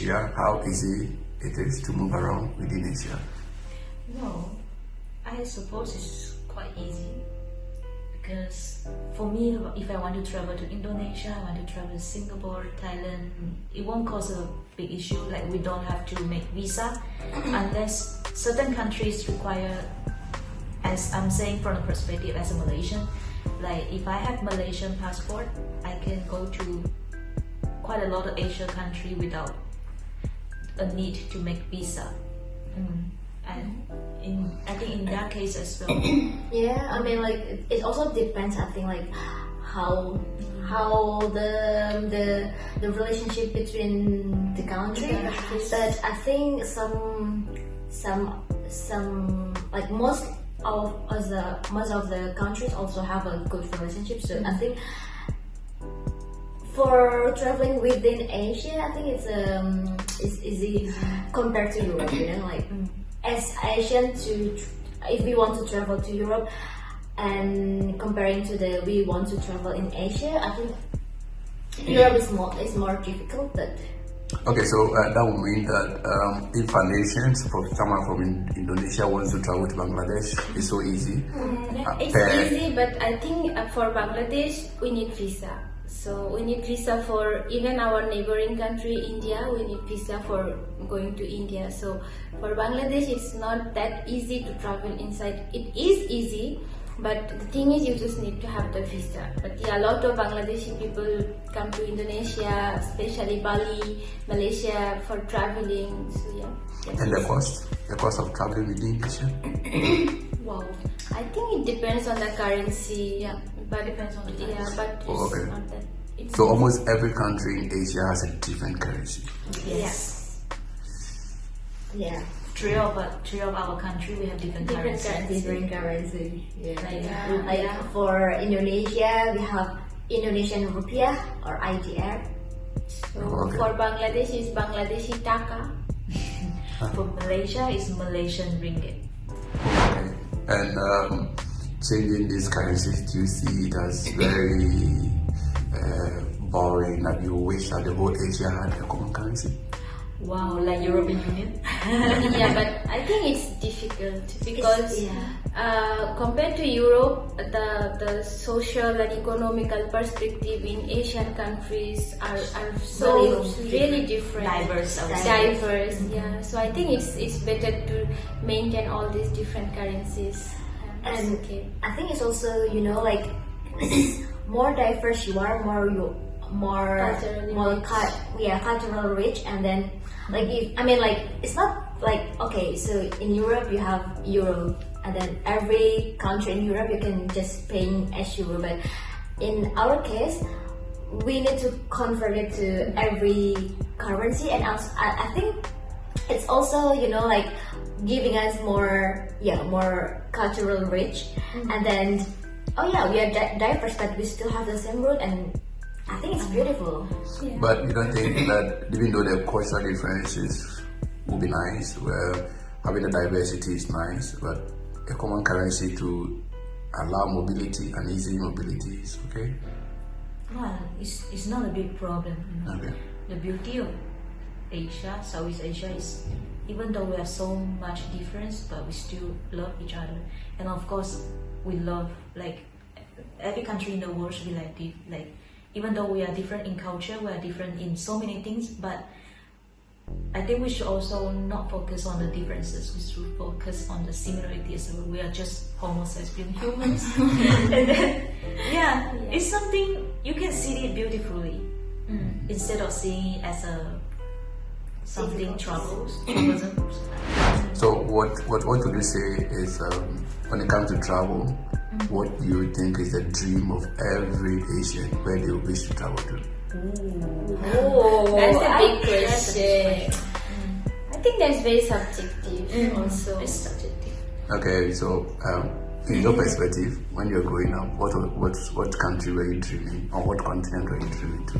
Asia, how easy it is to move around within Asia? No, I suppose it's quite easy because for me, if I want to travel to Indonesia, I want to travel to Singapore, Thailand, it won't cause a big issue. Like we don't have to make visa unless certain countries require, as I'm saying from the perspective as a Malaysian, like if I have Malaysian passport, I can go to quite a lot of Asia country without a need to make visa. And I think in that case as well. Yeah, I mean, like it also depends. I think like how the relationship between the country. But I think some like most of the countries also have a good relationship. So I think for traveling within Asia, I think it's easy compared to Europe. You know, like. As Asian, if we want to travel to Europe and comparing to we want to travel in Asia, I think Europe is more difficult. But okay, so that would mean that if an Asian, someone from Indonesia wants to travel to Bangladesh, it's so easy. It's easy, but I think for Bangladesh we need visa. So we need visa for even our neighboring country, India. We need visa for going to India. So for Bangladesh, it's not that easy to travel inside. It is easy, but the thing is, you just need to have the visa. But yeah, a lot of Bangladeshi people come to Indonesia, especially Bali, Malaysia, for traveling. So yeah. And the cost of traveling within Asia? Wow, I think it depends on the currency. Yeah. But depends on the currency. Yeah, but it's not that. So almost every country in Asia has a different currency. Yes. Yeah. Three of our country we have different currencies. Different currency. Yeah. Yeah. For Indonesia, we have Indonesian rupiah or IDR. So for Bangladesh is Bangladeshi taka. For Malaysia is Malaysian ringgit. Okay. And changing these currencies, do you see it as very boring, that you wish that the whole Asia had a common currency? Wow, like European Union? Yeah, but I think it's difficult because compared to Europe, the social and economical perspective in Asian countries are so really different. Diverse. Yeah. So I think it's better to maintain all these different currencies. And I think it's also, you know, like more diverse you are, more cultural rich, and then like it's not like, okay, so in Europe you have euro, and then every country in Europe you can just pay as euro, but in our case we need to convert it to every currency, and also, I think it's also, you know, like giving us more cultural rich, and then we are diverse, but we still have the same root, and I think it's beautiful. Yeah. But you don't think that even though there are cultural differences would be nice, where having the diversity is nice, but a common currency to allow mobility and easy mobility is okay? Well, it's not a big problem. You know? Okay. The beauty of Asia, Southeast Asia, is even though we have so much difference, but we still love each other. And of course, we love, like, every country in the world should be like even though we are different in culture, we are different in so many things, but I think we should also not focus on the differences. We should focus on the similarities. We are just Homo sapien humans. And then, it's something you can see it beautifully instead of seeing it as something troublesome. So what would you say is when it comes to travel, what do you think is the dream of every Asian, where they wish to travel to? That's a big question. I think that's very subjective also. It's subjective. Okay, so in your perspective, when you're growing up, what country were you dreaming, or what continent were you dreaming to?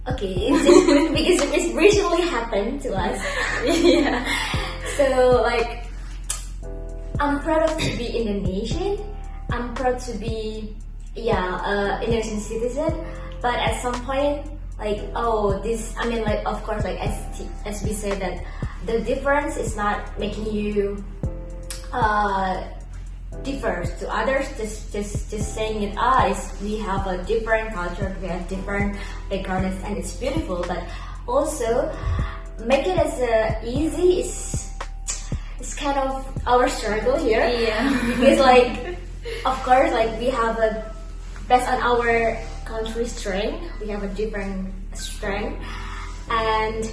Okay, because it's recently happened to us. Yeah. So like, I'm proud of to be Indonesian. I'm proud to be Indonesian citizen. But at some point, like, oh, this, I mean, like, of course, like, as we say that the difference is not making you differ to others, just saying it, we have a different culture, we have different backgrounds, and it's beautiful, but also make it as easy is kind of our struggle here. Yeah. Because like, of course, like we have based on our country strength, we have a different strength, and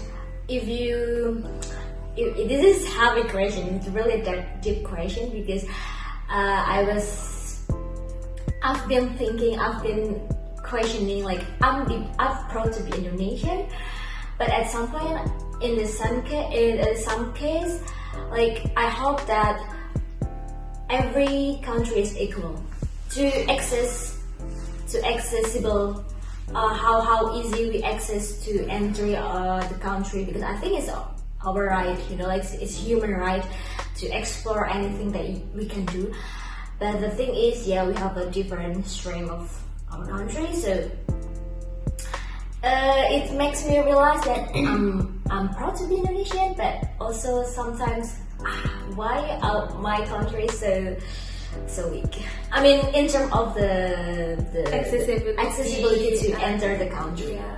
if this is heavy question, it's really a deep question, because I've been thinking, I've been questioning, like I'm proud to be Indonesian, but at some point in some case, like I hope that every country is equal to accessible, how easy we access to enter the country, because I think it's our right, like it's human right to explore anything that we can do. But the thing is, we have a different stream of our country, so it makes me realize that I'm proud to be Indonesian, but also sometimes why my country is so weak. I mean, in terms of the accessibility to enter the country. Yeah.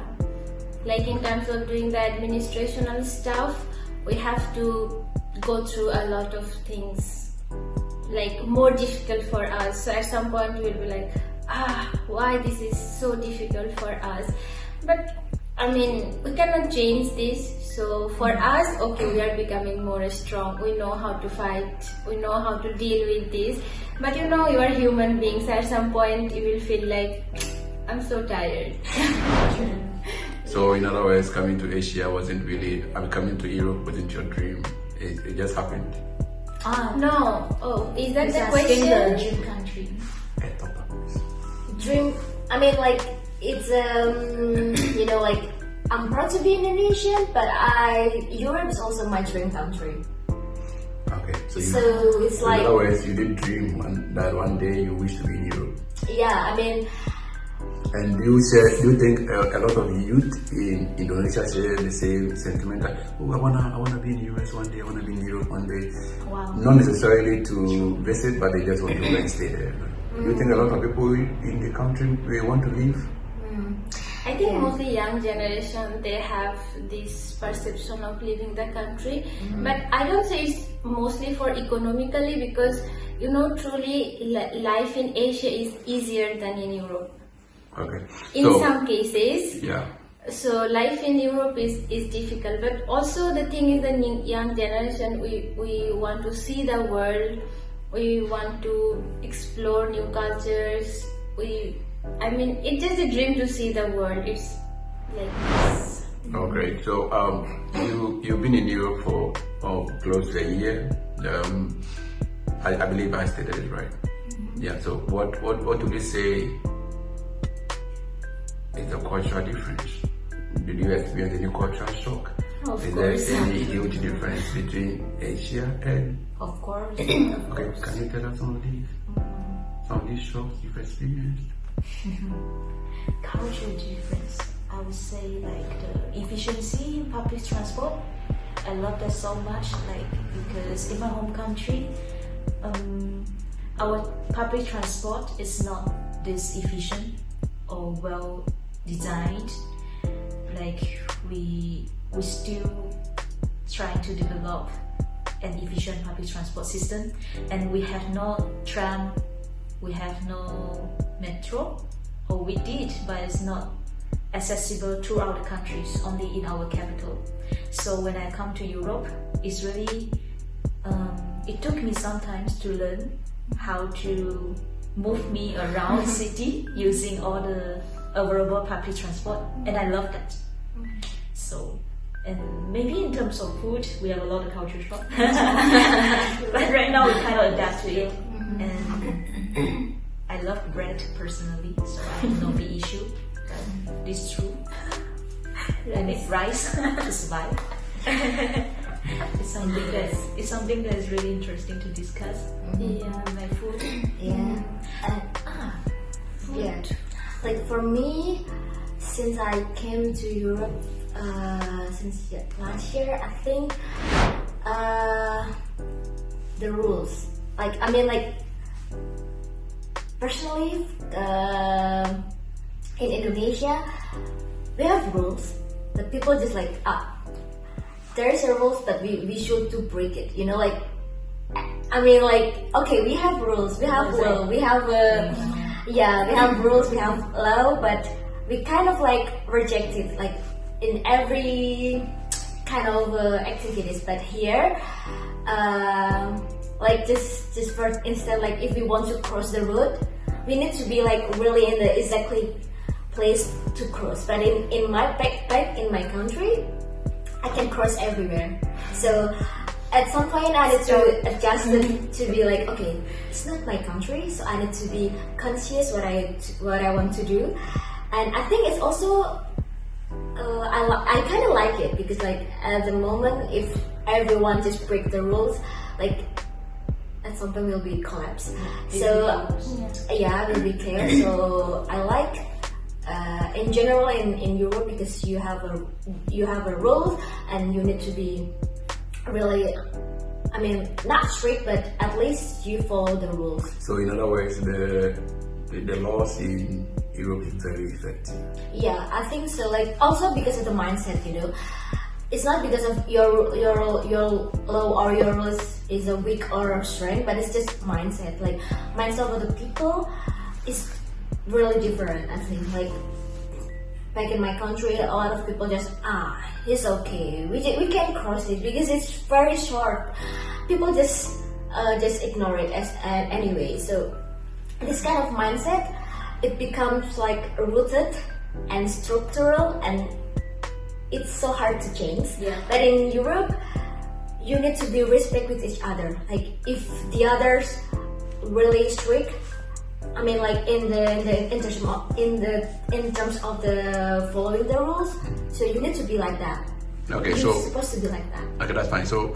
Like in terms of doing the administrational stuff, we have to go through a lot of things, like more difficult for us. So at some point we'll be like, why this is so difficult for us? But I mean, we cannot change this. So for us, okay, we are becoming more strong. We know how to fight. We know how to deal with this. But you are human beings. At some point, you will feel like, I'm so tired. So in other words, coming to Asia wasn't really, coming to Europe wasn't your dream. It just happened. No. Oh, is that the The question? dream country. Dream, I mean, like it's like I'm proud to be Indonesian, but Europe is also my dream country. Okay, So it's in like, other words, you did dream that one day you wish to be in Europe. yeah, I mean, And do you think a lot of youth in Indonesia share the same sentiment that, I wanna be in the US one day, I wanna be in Europe one day? Wow. Not necessarily to visit, but they just want to go and stay there. Do you think a lot of people in the country they want to leave? I think mostly young generation, they have this perception of leaving the country. But I don't say it's mostly for economically, because truly life in Asia is easier than in Europe. Okay. In some cases. Yeah. So life in Europe is difficult, but also the thing is the young generation, we want to see the world, we want to explore new cultures, it's just a dream to see the world. It's like this. Okay, so you've been in Europe for close to a year. I believe I stated it right. Yeah. So what do we say is the cultural difference? Did you experience any cultural shock? Of Is course. there any huge difference between Asia and? Of course. Okay, can you tell us some of these shocks you've experienced? Cultural difference. I would say like the efficiency in public transport. I love that so much. Because in my home country, our public transport is not this efficient or well designed. Like we still trying to develop an efficient public transport system, and we have no tram, we have no metro, or we did, but it's not accessible throughout the countries, only in our capital. So when I come to Europe, it's really it took me sometimes to learn how to move me around city using all the available public transport, and I love that. So, and maybe in terms of food, we have a lot of culture shock. But right now we kind of adapt to it, and I love bread personally, so I have no big issue. But this is true. I need rice to survive. It's something that is really interesting to discuss. Yeah. My food. yeah, Food. yeah. Like for me, since I came to Europe since last year, I think the rules. Like I mean, like personally, in Indonesia, we have rules, but people just like there is a rules, but we should to break it. You know, like I mean, like okay, we have rules, we have law, we have we have rules, we have law, but we kind of like reject it, like in every kind of activities. But here, like just for instance, like if we want to cross the road, we need to be like really in the exactly place to cross. But in my backpack in my country, I can cross everywhere. So at some point I need to adjust it to be like, okay, it's not my country, so I need to be conscious what I want to do. And I think it's also I kind of like it because like at the moment, if everyone just break the rules, like at some point will be collapse. So will be clear. So I like in general in Europe because you have a rule and you need to be really, I mean, not strict, but at least you follow the rules. So in other words, the laws in Europe is very effective. Yeah, I think so. Like also because of the mindset, you know, it's not because of your law or your rules is a weak or strength, but it's just mindset. Like mindset of the people is really different. I think like back in my country, a lot of people just it's okay. We can cross it because it's very short. People just ignore it as anyway. So this kind of mindset, it becomes like rooted and structural, and it's so hard to change. Yeah. But in Europe, you need to be respect with each other. Like if the others really strict, I mean, like in terms of the following the rules, so you need to be like that. Okay, You're so supposed to be like that. okay, that's fine. So